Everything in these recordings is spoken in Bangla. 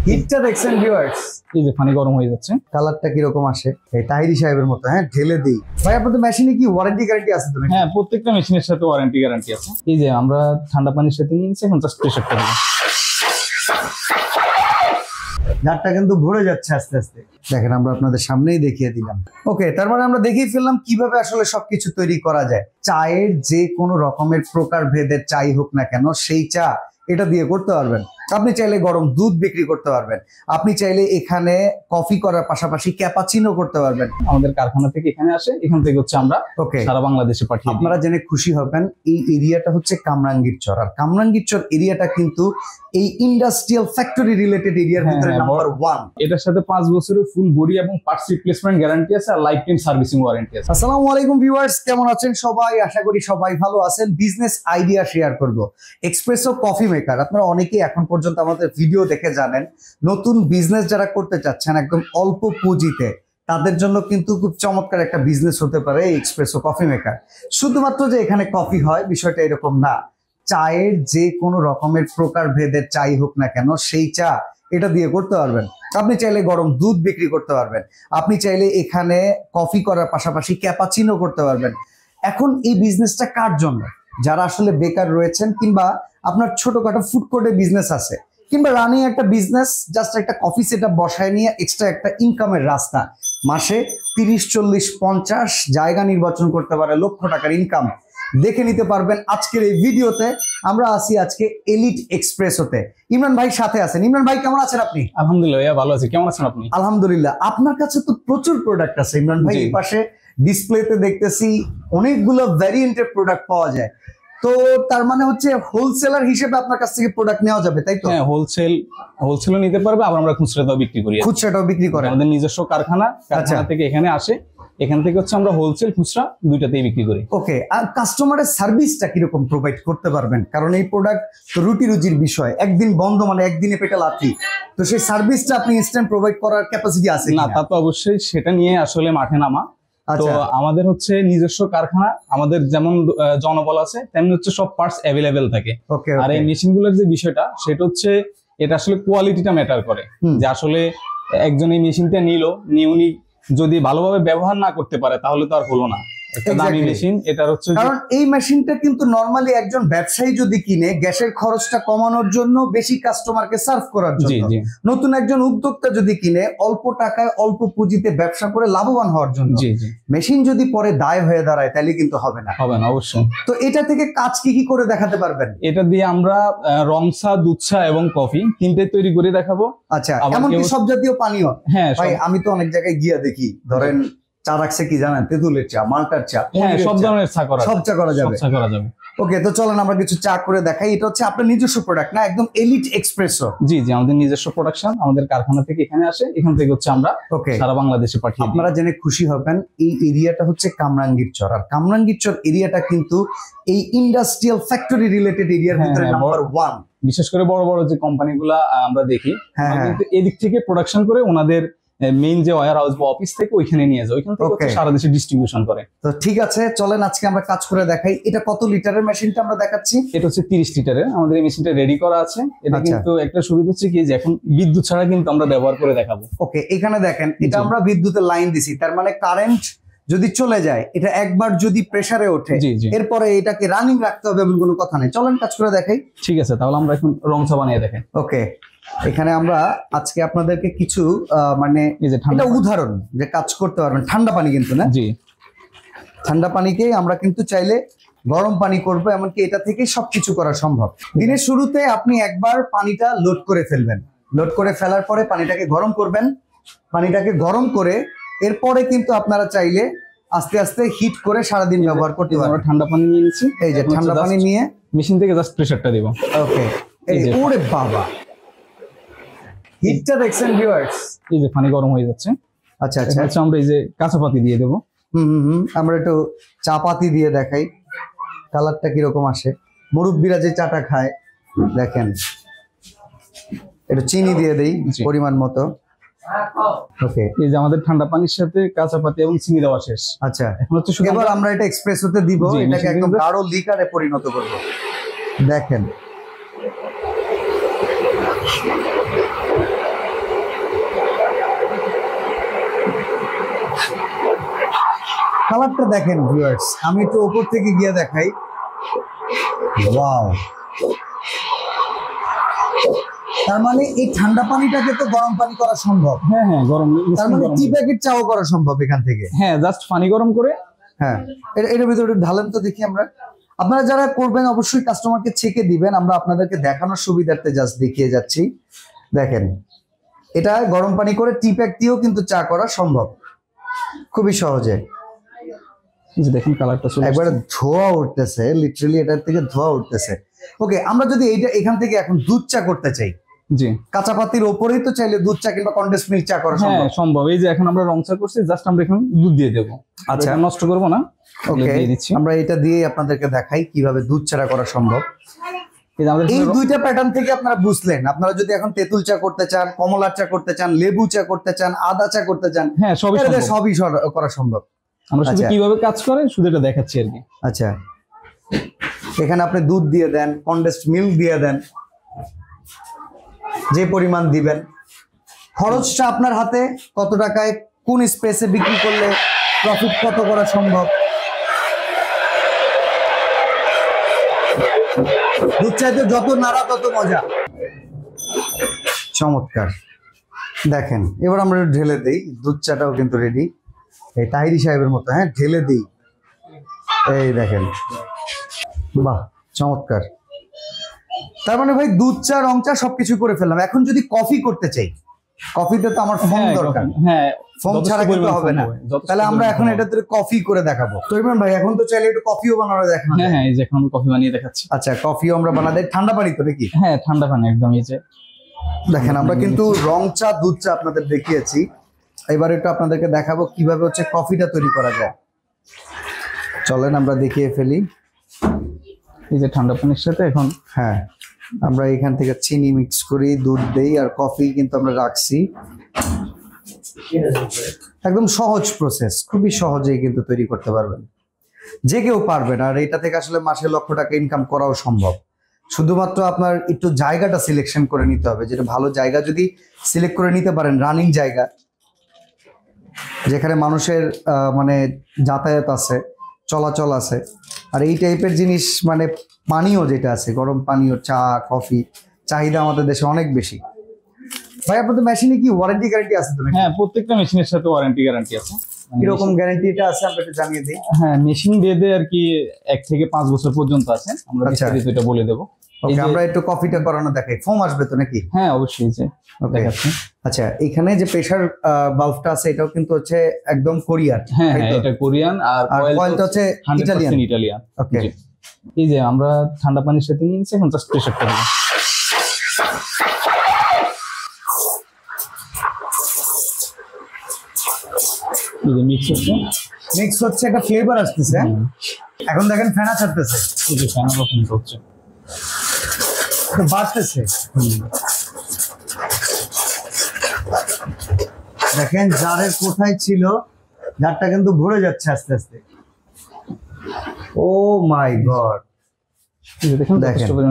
হিটটা দেখছেন ভিউয়ার্স, এই যে পানি গরম হয়ে যাচ্ছে, কালারটা কি রকম আসে এই তাহিরি সাহেবের মতো। হ্যাঁ, ঢেলে দেই। ভাই আপনাদের মেশিনে কি ওয়ারেন্টি গ্যারান্টি আছে তো? হ্যাঁ, প্রত্যেকটা মেশিনের সাথে ওয়ারেন্টি গ্যারান্টি আছে। এই যে আমরা ঠান্ডা পানির সাথে নিয়ে নিচ্ছি, এখন জাস্ট প্রেসারটা দেব। জারটা কিন্তু ভরে যাচ্ছে আস্তে আস্তে। দেখেন, আমরা আপনাদের সামনেই দেখিয়ে দিলাম। ওকে, তার মানে আমরা দেখিয়ে ফেললাম কিভাবে আসলে সবকিছু তৈরি করা যায়। চায়ের যে কোনো রকমের প্রকার ভেদের চাই হোক না কেন, সেই চা এটা দিয়ে করতে পারবেন। আপনি চাইলে গরম দুধ বিক্রি করতে পারবেন, আপনি চাইলে এখানে কফি করার পাশাপাশি ক্যাপাচিনো করতে পারবেন। আমাদের কারখানা থেকে এখানে আসে, এখান থেকে হচ্ছে আমরা সারা বাংলাদেশে পাঠিয়ে দিই। আপনারা জেনে খুশি হবেন, এই এরিয়াটা হচ্ছে কামরাঙ্গীর চর। আর কামরাঙ্গীর চর এরিয়াটা কিন্তু এই ইন্ডাস্ট্রিয়াল ফ্যাক্টরি রিলেটেড এরিয়ার ভিতরে নাম্বার 1। এটার সাথে 5 বছরের ফুল বডি এবং পার্টস রিপ্লেসমেন্ট গ্যারান্টি আছে আর লাইফ টাইম সার্ভিসিং ওয়ারেন্টি আছে। আসসালামু আলাইকুম ভিউয়ার্স, কেমন আছেন সবাই? আশা করি সবাই ভালো আছেন। বিজনেস আইডিয়া শেয়ার করব। এক্সপ্রেসো কফি মেকার, আপনারা অনেকেই এখন পর্যন্ত আমাদের ভিডিও দেখে জানেন। নতুন বিজনেস যারা করতে চাচ্ছেন একদম অল্প পুঁজিতে, তাদের জন্য কিন্তু খুব চমৎকার একটা বিজনেস হতে পারে এই এক্সপ্রেসো কফি মেকার। শুধুমাত্র যে এখানে কফি হয় বিষয়টা এরকম না, চায়ের যে কোনো রকমের প্রকার ভেদের চাই হোক না কেন, সেই চা এটা দিয়ে করতে পারবেন। আপনি চাইলে গরম দুধ বিক্রি করতে পারবেন, আপনি চাইলে এখানে কফি করার পাশাপাশি ক্যাপাচিনো করতে পারবেন। এখন এই বিজনেসটা কার জন্য? যারা আসলে বেকার রয়েছেন, কিংবা আপনার ছোটখাটো ফুড কোর্টে বিজনেস আছে, কিংবা রানিং একটা বিজনেস, জাস্ট একটা কফি সেটআপ বসায় নিয়ে এক্সট্রা একটা ইনকামের রাস্তা, মাসে 30, 40, 50 জায়গা নির্বাচন করতে পারে, লক্ষ টাকার ইনকাম দেখে নিতে পারবেন আজকের এই ভিডিওতে। আমরা আছি আজকে এলিট এক্সপ্রেসোতে। ইমরান ভাই সাথে আছেন। ইমরান ভাই, কেমন আছেন আপনি? আলহামদুলিল্লাহ ভালো আছি, কেমন আছেন আপনি? আলহামদুলিল্লাহ। আপনার কাছে তো প্রচুর প্রোডাক্ট আছে ইমরান ভাই। এই পাশে ডিসপ্লেতে দেখতেছি অনেকগুলো ভ্যারিয়েন্টের প্রোডাক্ট পাওয়া যায়। তো তার মানে হচ্ছে হোলসেলার হিসেবে আপনার কাছ থেকে প্রোডাক্ট নেওয়া যাবে, তাই তো? হ্যাঁ, হোলসেলও নিতে পারবে, আবার আমরা খুচরাটাও বিক্রি করি। খুচরাটাও বিক্রি করেন? আমাদের নিজস্ব কারখানা থেকে এখানে আসে, এখান থেকে হচ্ছে আমরা হোলসেল খুচরা দুইটাতেই বিক্রি করি। ওকে, আর কাস্টমারের সার্ভিসটা কিরকম প্রোভাইড করতে পারবেন? কারণ এই প্রোডাক্ট তো রুটি রুজির বিষয়, একদিন বন্ধ মানে একদিনে পেটে লাথি। তো সেই সার্ভিসটা আপনি ইনস্ট্যান্ট প্রোভাইড করার ক্যাপাসিটি আছে না? তা তো অবশ্যই, সেটা নিয়ে আসলে মাঠে নামা। তো আমাদের হচ্ছে নিজস্ব কারখানা, আমাদের যেমন জনবল আছে তেমনি হচ্ছে সব পার্টস অ্যাভেলেবেল থাকে। আর এই মেশিনগুলোর যে বিষয়টা, সেটা হচ্ছে এটা আসলে কোয়ালিটিটা ম্যাটার করে। যে আসলে একজন এই মেশিনটা নিয়ে উনি যদি ভালোভাবে ব্যবহার না করতে পারে তাহলে তো আর হলো না। দামি মেশিন এটা হচ্ছে, কারণ এই মেশিনটা কিন্তু নরমালি একজন ব্যবসায়ী যদি কিনে গ্যাসের খরচটা কমানোর জন্য, বেশি কাস্টমারকে সার্ভ করার জন্য, নতুন একজন উদ্যোক্তা যদি কিনে অল্প টাকায় অল্প পুঁজিতে ব্যবসা করে লাভবান হওয়ার জন্য, মেশিন যদি পরে দায় হয়ে দাঁড়ায় তাহলে কিন্তু হবে না। অবশ্যই। তো এটা থেকে কাজ কি করে দেখাতে পারবেন? এটা দিয়ে আমরা রং চা, দুধ চা এবং কফি তিনটে তৈরি করে দেখাবো। আচ্ছা, এমনকি সব জাতীয় পানীয়? হ্যাঁ ভাই, আমি তো অনেক জায়গায় গিয়া দেখি, ধরেন চা রাখছে কি জানেন, তেঁতুলের চা, মালটার চা, সব ধরনের চা করা, সব চা করা যাবে। ওকে, তো চলেন আমরা কিছু চা করে দেখাই। এটা হচ্ছে আপনার নিজস্ব প্রোডাক্ট না? একদম এলিট এক্সপ্রেসো। জি, আমাদের নিজস্ব প্রোডাকশন, আমাদের কারখানা থেকে এখানে আসে, এখান থেকে হচ্ছে আমরা সারা বাংলাদেশে পাঠিয়ে দিই। আপনারা জেনে খুশি হবেন, এই এরিয়াটা হচ্ছে কামরাঙ্গীর চর। আর কামরাঙ্গীর চর এরিয়াটা কিন্তু এই ইন্ডাস্ট্রিয়াল ফ্যাক্টরি রিলেটেড এরিয়ার ভিতরে নাম্বার 1। বিশেষ করে বড় বড় যে কোম্পানিগুলা আমরা দেখি, কিন্তু এদিক থেকে প্রোডাকশন করে ওনাদের মেইন যে ওয়্যার হাউস বা অফিস থেকে ওইখানে নিয়ে যায়, ওইখান থেকে সারা দেশে ডিস্ট্রিবিউশন করে। তো ঠিক আছে, চলেন আজকে আমরা কাজ করে দেখাই। এটা কত লিটারের মেশিনটা আমরা দেখাচ্ছি? এটা হচ্ছে 30 লিটারের। আমাদের এই মেশিনটা রেডি করা আছে। এটা কিন্তু একটা সুবিধা হচ্ছে কি, যে এখন বিদ্যুৎ ছাড়া কিন্তু আমরা ব্যবহার করে দেখাবো। ওকে, এখানে দেখেন, এটা আমরা বিদ্যুতের লাইন দিছি, তার মানে কারেন্ট যদি চলে যায়, এটা একবার যদি প্রেসারে ওঠে, এরপরে এটাকে রানিং রাখতে হবে এমন কোনো কথা নেই। চলেন কাজ করে দেখাই। ঠিক আছে, তাহলে আমরা এখন রং চা বানিয়ে দেখাই। ওকে, এখানে আমরা আজকে আপনাদেরকে কিছু মানে এটা উদাহরণ যে কাজ করতে পারবেন। ঠান্ডা পানি কিন্তু না? জি, ঠান্ডা পানিকে আমরা কিন্তু চাইলে গরম পানি করবো, এমনকি এটা থেকে সবকিছু করা সম্ভব। দিনের শুরুতে আপনি একবার পানিটা লোড করে ফেলবেন, লোড করে ফেলার পরে পানিটাকে গরম করবেন। পানিটাকে গরম করে এরপরে কিন্তু আপনারা চাইলে আস্তে আস্তে হিট করে সারাদিন ব্যবহার করতে পারবেন। ঠান্ডা পানি নিয়ে নিচ্ছি, এই যে ঠান্ডা পানি নিয়ে মেশিন থেকে জাস্ট প্রেসারটা দেব। ওকে, এই ওরে বাবা, হিটটা দেখছেন ভিউয়ার্স? এই যে পানি গরম হয়ে যাচ্ছে। আচ্ছা, আমরা এই যে কাঁচা পাতি দিয়ে দেবো। আমরা একটু চা পাতি দিয়ে দেখাই কালারটা কিরকম আসে। মুরব্বীরা যে চাটা খায় দেখেন, একটু চিনি দিয়ে দেই পরিমাণ মতো। ওকে, এই যে আমাদের ঠান্ডা পানির সাথে কাঁচা পাতি এবং চিনি দেওয়া শেষ। আচ্ছা, এখন হচ্ছে এবার আমরা এটা এক্সপ্রেসোতে দিব, এটাকে একদম গাঢ় লিকারে পরিণত করব। দেখেন কালারটা দেখেন ভিউয়ার্স, আমি একটু উপর থেকে গিয়ে দেখাই। ওয়াও, তার মানে এই ঠান্ডা পানিটাকে তো গরম পানি করা সম্ভব। হ্যাঁ হ্যাঁ, গরম, তার মানে টি প্যাকেট চাও করা সম্ভব এখান থেকে। হ্যাঁ, জাস্ট পানি গরম করে। হ্যাঁ, এটার ভিতরে ঢালেন তো দেখি আমরা। আপনারা যারা করবেন অবশ্যই কাস্টমারকে ছেঁকে দিবেন, আমরা আপনাদেরকে দেখানোর সুবিধার্থে জাস্ট দেখিয়ে যাচ্ছি। দেখেন, এটা গরম পানি করে টি প্যাক দিয়েও কিন্তু চা করা সম্ভব খুবই সহজে। দেখেন কালারটা একবারে ধোয়া উঠতেছে, লিটারালি এটার থেকে ধোয়া উঠতেছে। ওকে, আমরা যদি এইটা এখান থেকে এখন দুধ চা করতে চাই, জি, কাঁচা পাতির ওপরেই তো চাইলে দুধ চা কিংবা কনডেন্স মিল্ক চা করা সম্ভব। সম্ভব। এই যে এখন আমরা রং চা করছি, জাস্ট আমরা এখন দুধ দিয়ে দেবো। আচ্ছা, নষ্ট করবো না। ওকে, আমরা এটা দিয়ে আপনাদেরকে দেখাই কিভাবে দুধ চা করা সম্ভব। এই দুইটা প্যাটার্ন থেকে আপনারা বুঝলেন। আপনারা যদি এখন তেঁতুল চা করতে চান, কমলার চা করতে চান, লেবু চা করতে চান, আদা চা করতে চান, হ্যাঁ সবই করা সম্ভব। আমরা শুধু কিভাবে কাজ করে শুধু এটা দেখাচ্ছি আর কি। আচ্ছা, এখানে আপনি দুধ দিয়ে দেন, কনডেন্সড মিল্ক দিয়ে দেন, যে পরিমাণ দিবেন। খরচটা আপনার হাতে, কত টাকায় কোন স্পেসে বিক্রি করলে প্রফিট কত করা সম্ভব। দুধ চাইতে যত নাড়া তত মজা। চমৎকার, দেখেন এবার আমরা ঢেলে দেই। দুধ চাটাও কিন্তু রেডি, এই তাহিরি সাহেবের মতো। হ্যাঁ, ঢেলে দিই। এই দেখেন, বাহ, চমৎকার। তার মানে ভাই দুধ চা, রং চা সবকিছু করে ফেললাম। এখন যদি কফি করতে চাই, কফিতে তো আমার ফোম দরকার। হ্যাঁ, ফোম ছাড়া কিন্তু হবে না। তাহলে আমরা এখন এটাতে কফি করে দেখাবো। তো ইমরান ভাই, এখন তো চাইলে একটু কফিও বানানো দেখানো। হ্যাঁ হ্যাঁ, এই যে এখন আমরা কফি বানিয়ে দেখাচ্ছি। আচ্ছা, কফিও আমরা বানাই দেই। ঠান্ডা পানি তো নাকি? হ্যাঁ, ঠান্ডা পানি একদম। এই যে দেখেন, আমরা কিন্তু রং চা, দুধ চা আপনাদের দেখিয়েছি। এবার একটু আপনাদেরকে দেখাবো কিভাবে হচ্ছে কফিটা তৈরি করা যায়। চলেন আমরা দেখিয়ে ফেলি। এই যে ঠান্ডা পানির সাথে এখন, হ্যাঁ, আমরা এখান থেকে চিনি মিক্স করি, দুধ দেই, আর কফি কিন্তু আমরা রাখছি। একদম সহজ প্রসেস, খুবই সহজেই কিন্তু তৈরি করতে পারবেন, যে কেউ পারবেন। আর এটা থেকে আসলে মাসে লক্ষ টাকা ইনকাম করাও সম্ভব। শুধুমাত্র আপনার একটু জায়গাটা সিলেকশন করে নিতে হবে, যেটা ভালো জায়গা যদি সিলেক্ট করে নিতে পারেন, রানিং জায়গা যেখানে মানুষের মানে যাতায়াত আছে, চলাচল আছে। আর এই টাইপের জিনিস, মানে পানীয় যেটা আছে, গরম পানীয়, চা, কফি চাহিদা আমাদের দেশে অনেক বেশি। ভাই, আপনাদের মেশিনে কি ওয়ারেন্টি গ্যারান্টি আছে তো? হ্যাঁ, প্রত্যেকটা মেশিনের সাথে ওয়ারেন্টি গ্যারান্টি আছে। কিরকম গ্যারান্টিটা আছে আমরা একটু জানিয়ে দিই। হ্যাঁ, মেশিন ভেদে আর কি 1 থেকে 5 বছর পর্যন্ত আছে। আমরা বিস্তারিত এটা বলে দেবো। ওকে, আমরা একটু কফিটা করানো দেখাই। ফোম আসবে তো নাকি? হ্যাঁ, অবশ্যই। যে দেখাচ্ছি। আচ্ছা, এখানে যে প্রেসার বাল্বটা আছে, এটাও কিন্তু হচ্ছে একদম কোরিয়ান। হ্যাঁ হ্যাঁ, এটা কোরিয়ান। আর কয়েলটা হচ্ছে ইটালিয়ান। ওকে, এই যে আমরা ঠান্ডা পানির সাথে নিয়ে নিচ্ছি, এখন জাস্ট প্রেসারটা দেব। এই যে মিক্স হচ্ছে, একটা ফ্লেভার আসতেছে। এখন দেখেন ফেনা ছাড়তেছে, এই যে ফেনা রকম হচ্ছে, বাড়তেছে। দেখেন জারের কোথায় ছিল, জারটা কিন্তু ভরে যাচ্ছে আস্তে আস্তে। ও মাই গড, দেখেন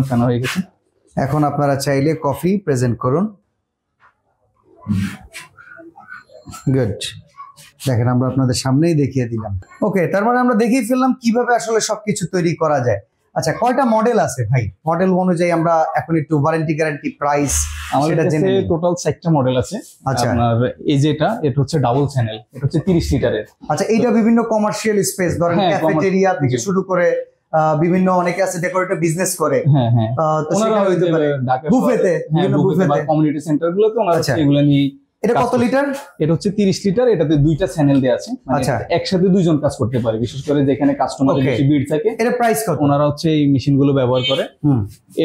ফেনা হয়ে গেছে। এখন আপনারা চাইলে কফি প্রেজেন্ট করুন। গুড, দেখেন আমরা আপনাদের সামনেই দেখিয়ে দিলাম। ওকে, তার মানে আমরা দেখিয়ে ফেললাম কিভাবে আসলে সবকিছু তৈরি করা যায়। আচ্ছা, কয়টা মডেল আছে ভাই? মডেল অনুযায়ী আমরা এখন একটু ওয়ারেন্টি গ্যারান্টি প্রাইস আমাদের কাছে টোটাল 6টা মডেল আছে। আচ্ছা, আপনার এই যেটা, এটা হচ্ছে ডাবল চ্যানেল, এটা হচ্ছে 30 লিটারের। আচ্ছা, এইটা বিভিন্ন কমার্শিয়াল স্পেস, ধরেন ক্যাফেটেরিয়া থেকে শুরু করে বিভিন্ন, অনেকে আছে ডেকোরেটর বিজনেস করে। হ্যাঁ হ্যাঁ, তো সেটা হইতে পারে বুফেতে, বিভিন্ন বুফেতে, কমিউনিটি সেন্টারগুলোতে ওনারা এগুলা নিয়ে। এটা কত লিটার? এটা হচ্ছে 30 লিটার। এটাতে 2টা চ্যানেল দেয়া আছে। আচ্ছা, একসাথে 2 জন কাজ করতে পারে, বিশেষ করে যেখানে কাস্টমারের বেশি ভিড় থাকে। এটা প্রাইস কত? ওনারা হচ্ছে এই মেশিনগুলো ব্যবহার করে।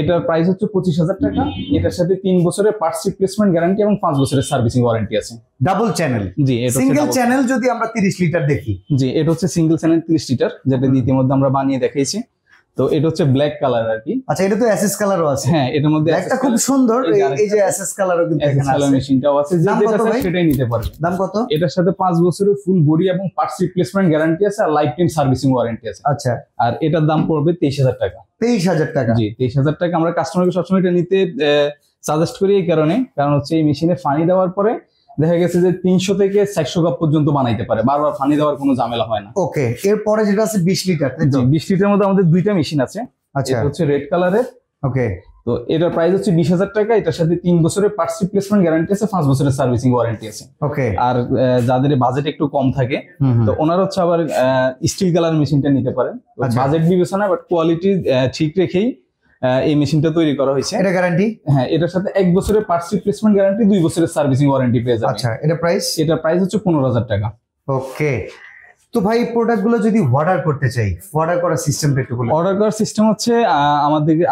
এটার প্রাইস হচ্ছে 25,000 টাকা। এটার সাথে 3 বছরের পার্টস রিপ্লেসমেন্ট গ্যারান্টি এবং 5 বছরের সার্ভিসিং ওয়ারেন্টি আছে। Double channel? জি, এটা সিঙ্গেল চ্যানেল যদি আমরা 30 লিটার দেখি। জি, এটা হচ্ছে সিঙ্গেল চ্যানেল 30 লিটার, যেটা ইতিমধ্যে আমরা বানিয়ে দেখাইছি। তো এটা হচ্ছে ব্ল্যাক কালার আর কি। আচ্ছা, এটা তো এসএস কালারও আছে। হ্যাঁ, এটার মধ্যে একটা খুব সুন্দর, এই যে এসএস কালারও কিন্তু এখানে আছে। মেশিনটাও আছে, যেটা সেটাই নিতে পারবে। দাম কত? এটার সাথে 5 বছরের ফুল বডি এবং পার্টস রিপ্লেসমেন্ট গ্যারান্টি আছে, আর লাইফ টাইম সার্ভিসিং ওয়ারেন্টি আছে। আচ্ছা, আর এটার দাম পড়বে 23,000 টাকা। 23,000 টাকা? জি, 23,000 টাকা। আমরা কাস্টমারকে সবসময় এটা নিতে সাজেস্ট করি এই কারণ হচ্ছে এই মেশিনে পানি দেওয়ার পরে দেখা গেছে যে 300 থেকে 400 কাপ পর্যন্ত বানাইতে পারে, বারবার পানি দেওয়ার কোনো ঝামেলা হয় না। ওকে, এরপরে যেটা আছে 20 লিটার, তাই তো? 20 লিটারের মধ্যে আমাদের দুইটা মেশিন আছে। আচ্ছা, এটা হচ্ছে রেড কালারের। ওকে, তো এটার প্রাইস হচ্ছে 20,000 টাকা। এটার সাথে 3 বছরের পার্টস রিপ্লেসমেন্ট গ্যারান্টি আছে, 5 বছরের সার্ভিসিং ওয়ারেন্টি আছে। ওকে, আর যাদের বাজেট একটু কম থাকে তো ওনারা হচ্ছে আবার স্টিল কালার মেশিনটা নিতে পারেন। বাজেট বিবেচনা বাট কোয়ালিটি ঠিক রেখেই এই মেশিনটা তৈরি করা হয়েছে। এটা গ্যারান্টি? হ্যাঁ, এটার সাথে 1 বছরের পার্টস রিপ্লেসমেন্ট গ্যারান্টি, 2 বছরের সার্ভিসিং ওয়ারেন্টি পেয়ে যাবেন। আচ্ছা, এটা প্রাইস? এটা প্রাইস হচ্ছে 15,000 টাকা। ওকে, তো ভাই প্রোডাক্ট গুলো যদি অর্ডার করতে চাই, অর্ডার করার সিস্টেমটা একটু বলুন। অর্ডার করার সিস্টেম হচ্ছে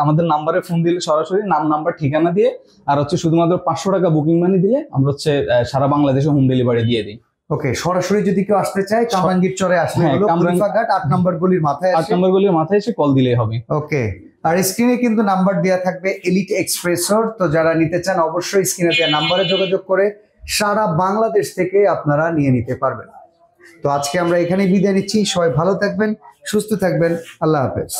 আমাদের নাম্বারে ফোন দিলে সরাসরি নাম্বার ঠিকানা দিয়ে আর হচ্ছে শুধুমাত্র 500 টাকা বুকিং মানি দিলে আমরা হচ্ছে সারা বাংলাদেশে হোম ডেলিভারি দিয়ে দিই। ওকে, সরাসরি যদি কেউ আসতে চায় কামরাঙ্গীর চরে আসলে হলো, কুলিফাঘাট 8 নম্বর গলির মাথায় 8 নম্বর গলির মাথায় এসে কল দিলেই হবে। ওকে, আর স্ক্রিনে কিন্তু নাম্বার দেওয়া থাকবে এলিট এক্সপ্রেসর। তো যারা নিতে চান অবশ্যই স্ক্রিনে দেওয়া নাম্বারে যোগাযোগ করে সারা বাংলাদেশ থেকে আপনারা নিয়ে নিতে পারবেন। তো আজকে আমরা এখানেই বিদায় নিচ্ছি। সবাই ভালো থাকবেন, সুস্থ থাকবেন, আল্লাহ হাফেজ।